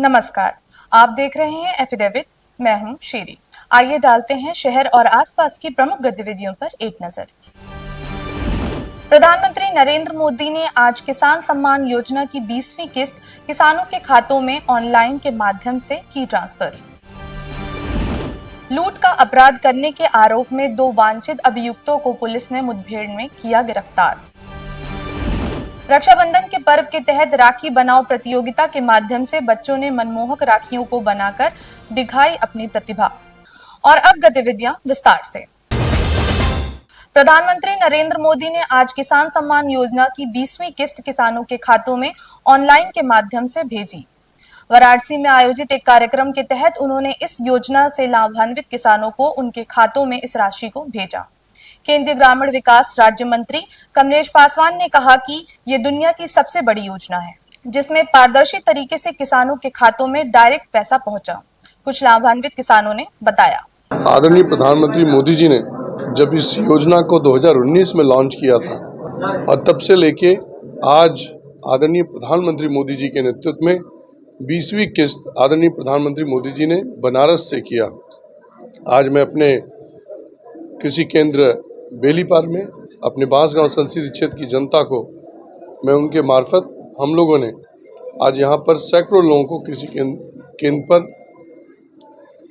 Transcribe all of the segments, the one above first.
नमस्कार, आप देख रहे हैं एफिडेविट। मैं हूं शेरी। आइए डालते हैं शहर और आसपास की प्रमुख गतिविधियों पर एक नजर। प्रधानमंत्री नरेंद्र मोदी ने आज किसान सम्मान योजना की 20वीं किस्त किसानों के खातों में ऑनलाइन के माध्यम से की ट्रांसफर। लूट का अपराध करने के आरोप में 2 वांछित अभियुक्तों को पुलिस ने मुठभेड़ में किया गिरफ्तार। रक्षाबंधन के पर्व के तहत राखी बनाओ प्रतियोगिता के माध्यम से बच्चों ने मनमोहक राखियों को बनाकर दिखाई अपनी प्रतिभा। और अब गतिविधियां विस्तार से। प्रधानमंत्री नरेंद्र मोदी ने आज किसान सम्मान योजना की 20वीं किस्त किसानों के खातों में ऑनलाइन के माध्यम से भेजी। वाराणसी में आयोजित एक कार्यक्रम के तहत उन्होंने इस योजना से लाभान्वित किसानों को उनके खातों में इस राशि को भेजा। केंद्रीय ग्रामीण विकास राज्य मंत्री कमलेश पासवान ने कहा कि ये दुनिया की सबसे बड़ी योजना है जिसमें पारदर्शी तरीके से किसानों के खातों में डायरेक्ट पैसा पहुंचा। कुछ लाभान्वित किसानों ने बताया। आदरणीय प्रधानमंत्री मोदी जी ने जब इस योजना को 2019 में लॉन्च किया था और तब से लेके आज आदरणीय प्रधानमंत्री मोदी जी के नेतृत्व में 20वीं किस्त आदरणीय प्रधानमंत्री मोदी जी ने बनारस से किया। आज मैं अपने कृषि केंद्र बेलीपार में अपने बांसगांव संसदीय क्षेत्र की जनता को मैं उनके मार्फत हम लोगों ने आज यहाँ पर सैकड़ों लोगों को कृषि केंद्र पर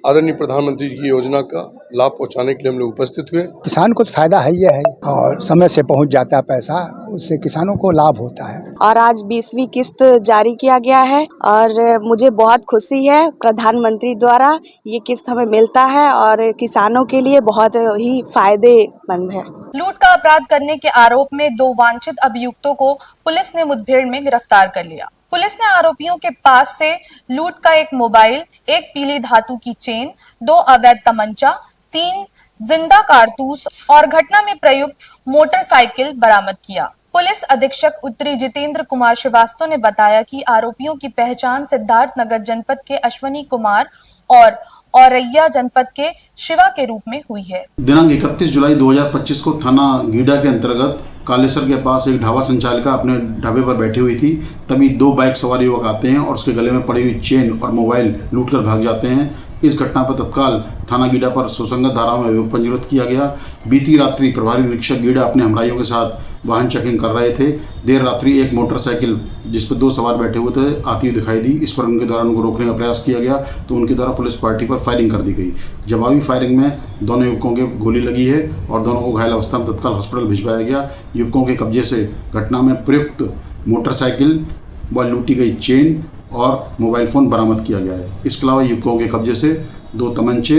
आदरणीय प्रधानमंत्री जी की योजना का लाभ पहुंचाने के लिए हम लोग उपस्थित हुए। किसान को तो फायदा है ही है और समय से पहुंच जाता है पैसा, उससे किसानों को लाभ होता है। और आज 20वीं किस्त जारी किया गया है और मुझे बहुत खुशी है। प्रधानमंत्री द्वारा ये किस्त हमें मिलता है और किसानों के लिए बहुत ही फायदेमंद है। लूट का अपराध करने के आरोप में 2 वांछित अभियुक्तों को पुलिस ने मुठभेड़ में गिरफ्तार कर लिया। पुलिस ने आरोपियों के पास से लूट का एक मोबाइल, एक पीली धातु की चेन, 2 अवैध तमंचा, 3 जिंदा कारतूस और घटना में प्रयुक्त मोटरसाइकिल बरामद किया। पुलिस अधीक्षक उत्तरी जितेंद्र कुमार श्रीवास्तव ने बताया कि आरोपियों की पहचान सिद्धार्थ नगर जनपद के अश्वनी कुमार और औरैया जनपद के शिवा के रूप में हुई है। दिनांक 31 जुलाई 2025 को थाना गीडा के अंतर्गत कालेसर के पास एक ढाबा संचालिका अपने ढाबे पर बैठी हुई थी। तभी 2 बाइक सवार युवक आते हैं और उसके गले में पड़ी हुई चेन और मोबाइल लूटकर भाग जाते हैं। इस घटना पर तत्काल थाना गीडा पर सुसंगत धाराओं में अभियोग पंजीकृत किया गया। बीती रात्रि प्रभारी निरीक्षक गीडा अपने हमराइयों के साथ वाहन चेकिंग कर रहे थे। देर रात्रि एक मोटरसाइकिल जिस पर 2 सवार बैठे हुए थे आती हुई दिखाई दी। इस पर उनके द्वारा उनको रोकने का प्रयास किया गया तो उनके द्वारा पुलिस पार्टी पर फायरिंग कर दी गई। जवाबी फायरिंग में दोनों युवकों के गोली लगी है और दोनों को घायल अवस्था में तत्काल हॉस्पिटल भिजवाया गया। युवकों के कब्जे से घटना में प्रयुक्त मोटरसाइकिल व लूटी गई चेन और मोबाइल फ़ोन बरामद किया गया है। इसके अलावा युवकों के कब्जे से 2 तमंचे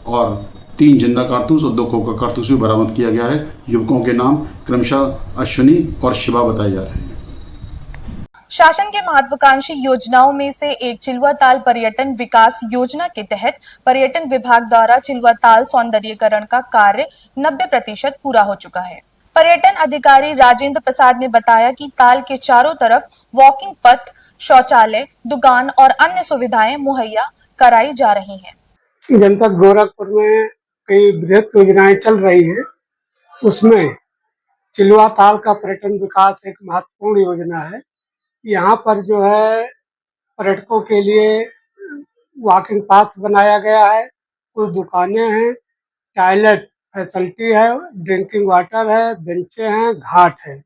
और 3 जिंदा कारतूस और 2 खोखा कारतूस भी बरामद किया गया है। युवकों के नाम क्रमशः अश्विनी और शिवा बताए जा रहे हैं। शासन के महत्वाकांक्षी योजनाओं में से एक चिलुआताल पर्यटन विकास योजना के तहत पर्यटन विभाग द्वारा चिलुआताल सौंदर्यीकरण का कार्य 90% पूरा हो चुका है। पर्यटन अधिकारी राजेंद्र प्रसाद ने बताया कि ताल के चारों तरफ वॉकिंग पथ, शौचालय, दुकान और अन्य सुविधाएं मुहैया कराई जा रही हैं। जनपद गोरखपुर में कई बृहद योजनाएं चल रही हैं। उसमें चिलुआताल का पर्यटन विकास एक महत्वपूर्ण योजना है। यहाँ पर जो है पर्यटकों के लिए वॉकिंग पाथ बनाया गया है, कुछ दुकानें हैं, टॉयलेट फैसिलिटी है, ड्रिंकिंग वाटर है, बेंचें हैं, घाट है।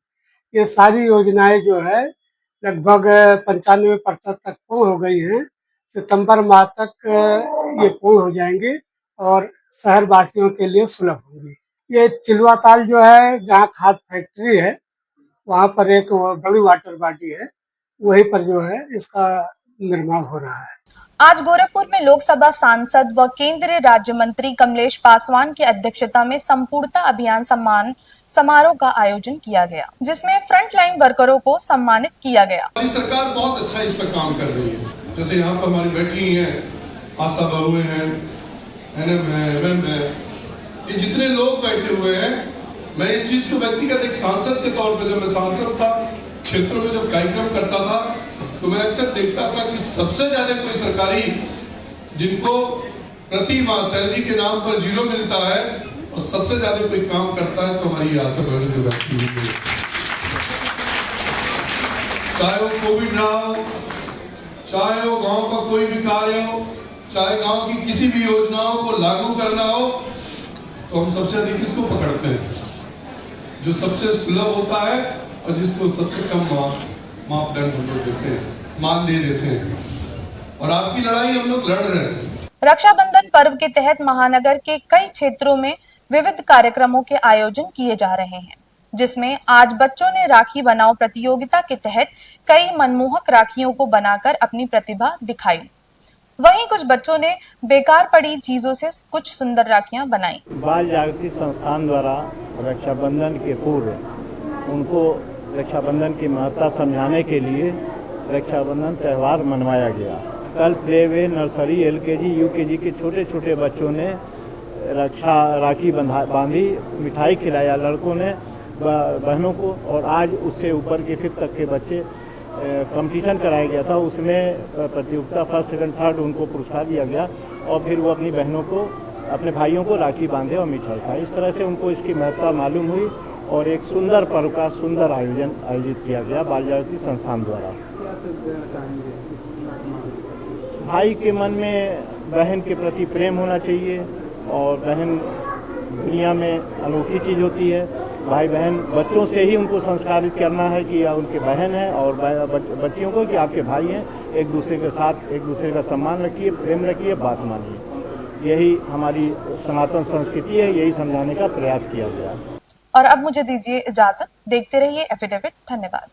ये सारी योजनाएं जो है लगभग 95% तक पूर्ण हो गई हैं। सितंबर माह तक ये पूर्ण हो जाएंगे और शहर वासियों के लिए सुलभ होंगी। ये चिलुआताल जो है जहाँ खाद फैक्ट्री है वहाँ पर एक बड़ी वाटर बॉडी है, वहीं पर जो है इसका निर्माण हो रहा है। आज गोरखपुर में लोकसभा सांसद व केंद्रीय राज्य मंत्री कमलेश पासवान की अध्यक्षता में संपूर्णता अभियान सम्मान समारोह का आयोजन किया गया, जिसमें फ्रंटलाइन वर्करों को सम्मानित किया गया। हमारी सरकार बहुत अच्छा इस पर काम कर रही है। जैसे यहाँ पर हमारी बैठी हैं आशा बहुएं हैं, एनएम है, एमएम है, ये जितने लोग बैठे हुए हैं, मैं इस चीज को व्यक्तिगत एक सांसद के तौर पर, जब मैं सांसद था क्षेत्रों में जब कार्यक्रम करता था तो मैं अक्सर देखता था कि सबसे ज्यादा कोई सरकारी जिनको प्रति माह सैलरी के नाम पर 0 मिलता है और सबसे ज्यादा कोई काम करता है तो हमारी आशा बहुएं जो व्यक्ति है, चाहे वो कोविड रहा हो, चाहे वो गांव का कोई भी कार्य हो, चाहे गांव की किसी भी योजनाओं को लागू करना हो, तो हम सबसे अधिक किसको पकड़ते हैं? जो सबसे सुलभ होता है और जिसको सबसे कम मापदंड हम लोग देते हैं, मान दे देते हैं। और आपकी लड़ाई हम लोग लड़ रहे हैं। रक्षाबंधन पर्व के तहत महानगर के कई क्षेत्रों में विविध कार्यक्रमों के आयोजन किए जा रहे हैं, जिसमें आज बच्चों ने राखी बनाओ प्रतियोगिता के तहत कई मनमोहक राखियों को बनाकर अपनी प्रतिभा दिखाई। वहीं कुछ बच्चों ने बेकार पड़ी चीजों से कुछ सुंदर राखियां बनाई। बाल जागृति संस्थान द्वारा रक्षाबंधन के पूर्व उनको रक्षाबंधन की महत्ता समझाने के लिए रक्षाबंधन त्यौहार मनवाया गया। कल play way, nursery, LKG, UKG के छोटे छोटे बच्चों ने राखी बांधी, मिठाई खिलाया लड़कों ने बहनों को, और आज उससे ऊपर के 5th तक के बच्चे कंपटीशन कराया गया था। उसमें प्रतियोगिता 1st, 2nd, 3rd उनको पुरस्कार दिया गया और फिर वो अपनी बहनों को, अपने भाइयों को राखी बांधे और मिठाई खाए। इस तरह से उनको इसकी महत्ता मालूम हुई और एक सुंदर पर्व का सुंदर आयोजित किया गया बाल जागृति संस्थान द्वारा। भाई के मन में बहन के प्रति प्रेम होना चाहिए और बहन दुनिया में अनोखी चीज़ होती है। भाई बहन बच्चों से ही उनको संस्कारित करना है कि उनके बहन है, और बच्चियों को कि आपके भाई हैं। एक दूसरे के साथ एक दूसरे का सम्मान रखिए, प्रेम रखिए, बात मानिए। यही हमारी सनातन संस्कृति है, यही समझाने का प्रयास किया गया। और अब मुझे दीजिए इजाजत। देखते रहिए एफिडेविट। धन्यवाद।